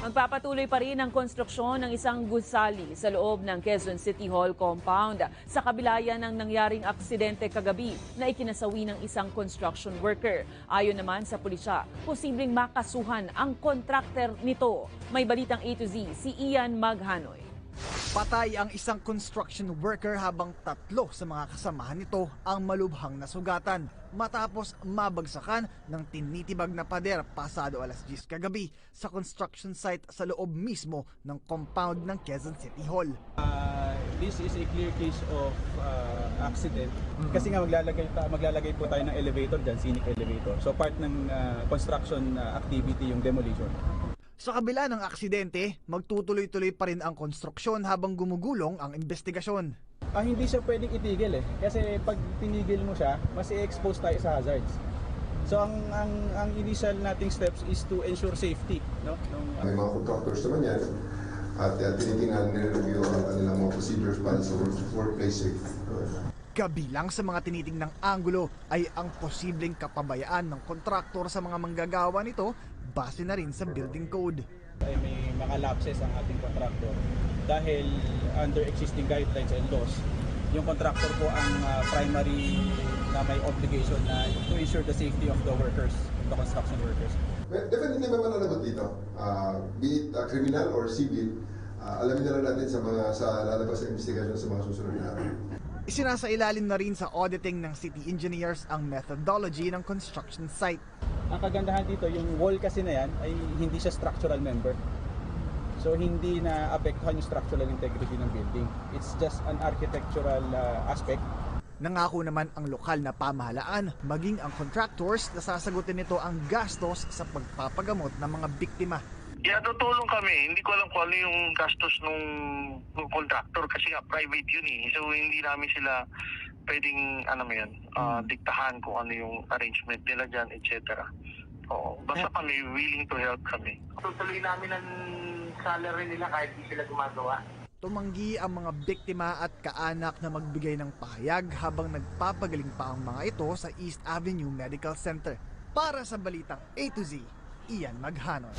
Magpapatuloy pa rin ang konstruksyon ng isang gusali sa loob ng Quezon City Hall compound sa kabila yan ng nangyaring aksidente kagabi na ikinasawi ng isang construction worker. Ayon naman sa pulisya, posibleng makasuhan ang contractor nito. May balitang A to Z si Ian Maghanoy. Patay ang isang construction worker habang 3 sa mga kasamahan nito ang malubhang nasugatan matapos mabagsakan ng tinitibag na pader pasado alas 10 kagabi sa construction site sa loob mismo ng compound ng Quezon City Hall. This is a clear case of accident kasi nga maglalagay po tayo ng elevator dyan, scenic elevator. So part ng construction activity yung demolition. Sa kabila ng aksidente, magtutuloy-tuloy pa rin ang konstruksyon habang gumugulong ang investigasyon. Hindi siya pwedeng itigil kasi pag tinigil mo siya, mas i-expose tayo sa hazards. So ang initial nating steps is to ensure safety, no? May mga contractors naman yan at tinitingnan, nire-review ang kanilang mga procedures para sa workplace safety. Kabilang sa mga tinitingnang anggulo ay ang posibleng kapabayaan ng kontraktor sa mga manggagawa nito base na rin sa building code. Ay may mga lapses ang ating contractor dahil under existing guidelines and laws, yung contractor po ang primary na may obligation na to ensure the safety of the workers, the construction workers. Well, definitely may mananagot dito, be it criminal or civil. Alamin na lang natin sa lalabas na investigation sa mga susunod na araw. Isinasailalim na rin sa auditing ng city engineers ang methodology ng construction site. Ang kagandahan dito, yung wall kasi na yan ay hindi siya structural member. So hindi na apektuhan yung structural integrity ng building. It's just an architectural aspect. Nangako naman ang lokal na pamahalaan maging ang contractors na sasagutin nito ang gastos sa pagpapagamot ng mga biktima. Tutulong kami. Hindi ko alam kung ano yung gastos ng contractor kasi nga private yun eh. So hindi namin sila pwedeng diktahan kung ano yung arrangement nila dyan, etc. Basta kami willing to help kami. Tutuloy namin ang salary nila kahit di sila gumagawa. Tumanggi ang mga biktima at kaanak na magbigay ng pahayag habang nagpapagaling pa ang mga ito sa East Avenue Medical Center. Para sa Balitang A to Z, Ian Maghanoy.